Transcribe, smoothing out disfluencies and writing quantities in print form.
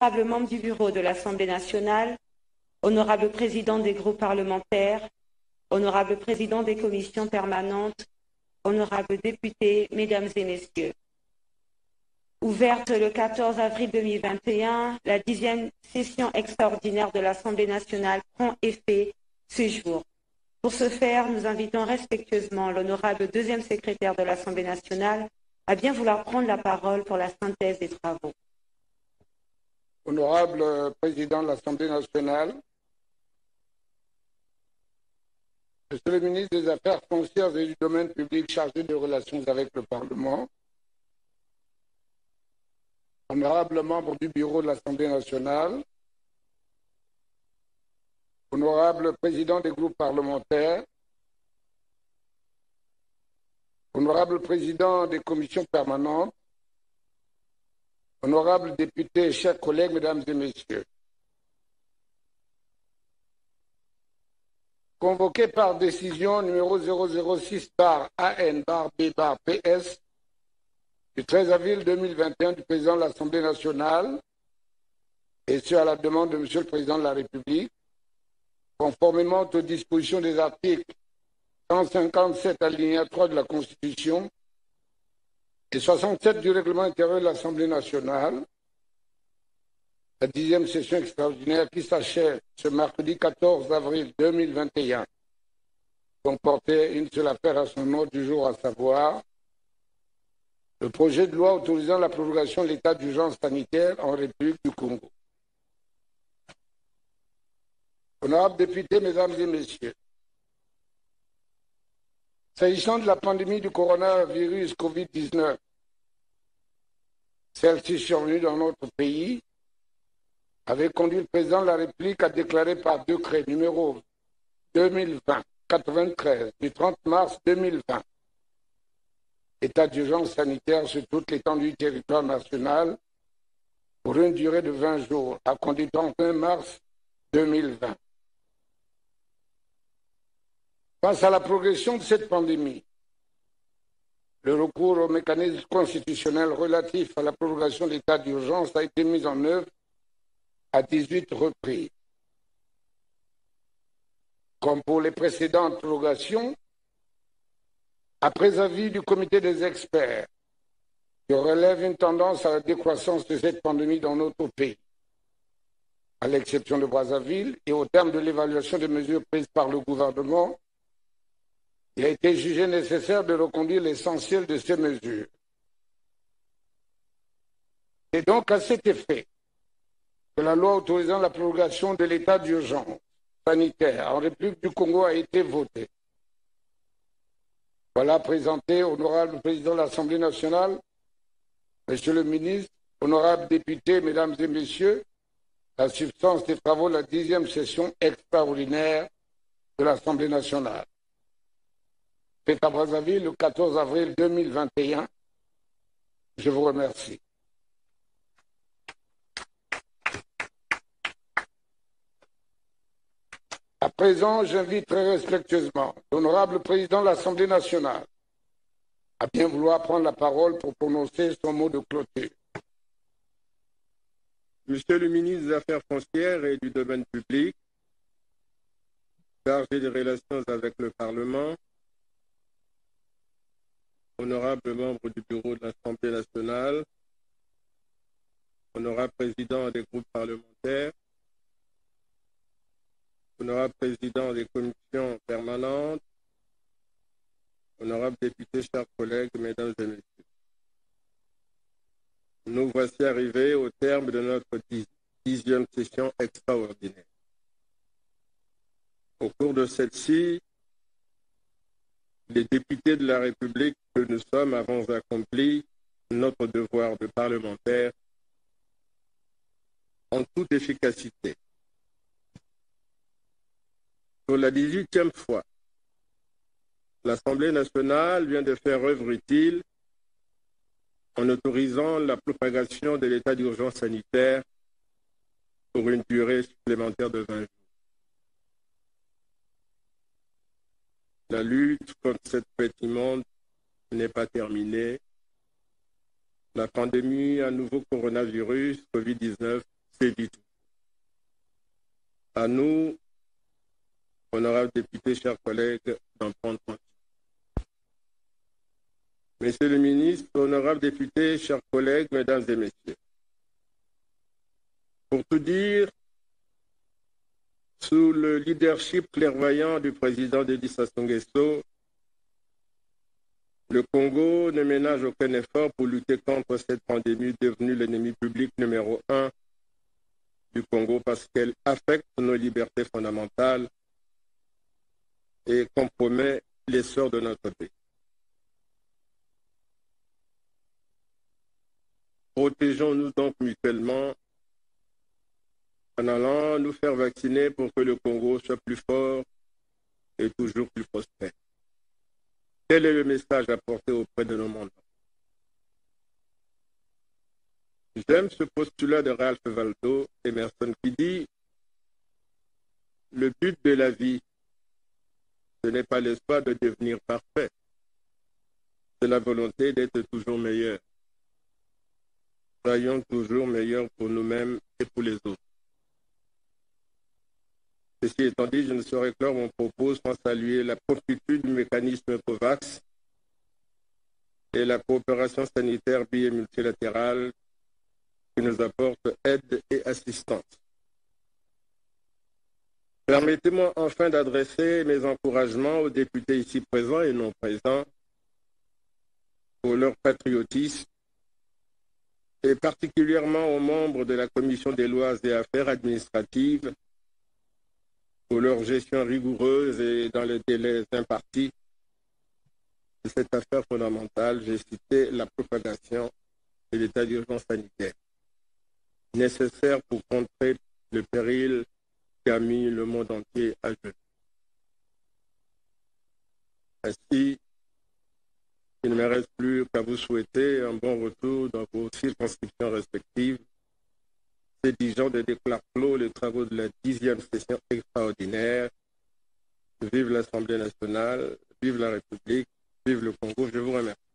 honorables membres du bureau de l'Assemblée nationale, honorables présidents des groupes parlementaires, honorables présidents des commissions permanentes, honorables députés, mesdames et messieurs. Ouverte le 14 avril 2021, la 10e session extraordinaire de l'Assemblée nationale prend effet ce jour. Pour ce faire, nous invitons respectueusement l'honorable deuxième secrétaire de l'Assemblée nationale à bien vouloir prendre la parole pour la synthèse des travaux. Honorable Président de l'Assemblée nationale, Monsieur le ministre des Affaires foncières et du domaine public chargé des relations avec le Parlement, honorables membres du bureau de l'Assemblée nationale, honorables présidents des groupes parlementaires, honorables présidents des commissions permanentes, honorables députés, chers collègues, mesdames et messieurs. Convoqué par décision numéro 006/AN/B/PS du 13 avril 2021 du président de l'Assemblée nationale, et ce à la demande de Monsieur le Président de la République, conformément aux dispositions des articles 157 alinéa 3 de la Constitution et 67 du règlement intérieur de l'Assemblée nationale, la 10e session extraordinaire qui s'achève ce mercredi 14 avril 2021 comportait une seule affaire à son ordre du jour, à savoir le projet de loi autorisant la prorogation de l'état d'urgence sanitaire en République du Congo. Honorables députés, mesdames et messieurs, s'agissant de la pandémie du coronavirus Covid-19, celle-ci survenue dans notre pays, avait conduit le président de la République à déclarer par décret numéro 2020-93 du 30 mars 2020 état d'urgence sanitaire sur toute l'étendue du territoire national pour une durée de 20 jours à compter du 31 mars 2020. Face à la progression de cette pandémie, le recours au mécanisme constitutionnel relatif à la prorogation de l'état d'urgence a été mis en œuvre à 18 reprises. Comme pour les précédentes prorogations, après avis du comité des experts, qui relève une tendance à la décroissance de cette pandémie dans notre pays, à l'exception de Brazzaville, et au terme de l'évaluation des mesures prises par le gouvernement, il a été jugé nécessaire de reconduire l'essentiel de ces mesures. Et donc, à cet effet, que la loi autorisant la prorogation de l'état d'urgence sanitaire en République du Congo a été votée. Voilà présenté, honorable président de l'Assemblée nationale, Monsieur le ministre, honorables députés, mesdames et messieurs, la substance des travaux de la 10e session extraordinaire de l'Assemblée nationale. Faite à Brazzaville le 14 avril 2021. Je vous remercie. À présent, j'invite très respectueusement l'honorable président de l'Assemblée nationale à bien vouloir prendre la parole pour prononcer son mot de clôture. Monsieur le ministre des Affaires foncières et du domaine public, chargé des relations avec le Parlement, honorables membres du bureau de l'Assemblée nationale, honorables présidents des groupes parlementaires, honorables présidents des commissions permanentes, honorables députés, chers collègues, mesdames et messieurs. Nous voici arrivés au terme de notre 10e session extraordinaire. Au cours de celle-ci, les députés de la République que nous sommes avons accompli notre devoir de parlementaire en toute efficacité. Pour la 18e fois, l'Assemblée nationale vient de faire œuvre utile en autorisant la propagation de l'état d'urgence sanitaire pour une durée supplémentaire de 20 jours. La lutte contre cette bête immonde n'est pas terminée. La pandémie à nouveau coronavirus, Covid-19, c'est dit tout. À nous, honorables députés, chers collègues, d'en prendre conscience. Monsieur le ministre, honorables députés, chers collègues, mesdames et messieurs, pour tout dire, sous le leadership clairvoyant du président Denis Sassou Nguesso, le Congo ne ménage aucun effort pour lutter contre cette pandémie devenue l'ennemi public numéro 1 du Congo parce qu'elle affecte nos libertés fondamentales et compromet l'essor de notre pays. Protégeons-nous donc mutuellement en allant nous faire vacciner pour que le Congo soit plus fort et toujours plus prospère. Quel est le message apporté auprès de nos mandats? J'aime ce postulat de Ralph Waldo Emerson qui dit « Le but de la vie, ce n'est pas l'espoir de devenir parfait, c'est la volonté d'être toujours meilleur. Soyons toujours meilleurs pour nous-mêmes et pour les autres. » Ceci étant dit, je ne saurais clore mon propos sans saluer la promptitude du mécanisme COVAX et la coopération sanitaire bi- et multilatérale qui nous apporte aide et assistance. Permettez-moi enfin d'adresser mes encouragements aux députés ici présents et non présents pour leur patriotisme et particulièrement aux membres de la Commission des lois et affaires administratives pour leur gestion rigoureuse et dans les délais impartis de cette affaire fondamentale. J'ai cité la propagation de l'état d'urgence sanitaire, nécessaire pour contrer le péril qui a mis le monde entier à genoux. Ainsi, il ne me reste plus qu'à vous souhaiter un bon retour dans vos circonscriptions respectives. C'est disant de déclarer clos les travaux de la 10e session extraordinaire. Vive l'Assemblée nationale, vive la République, vive le Congo. Je vous remercie.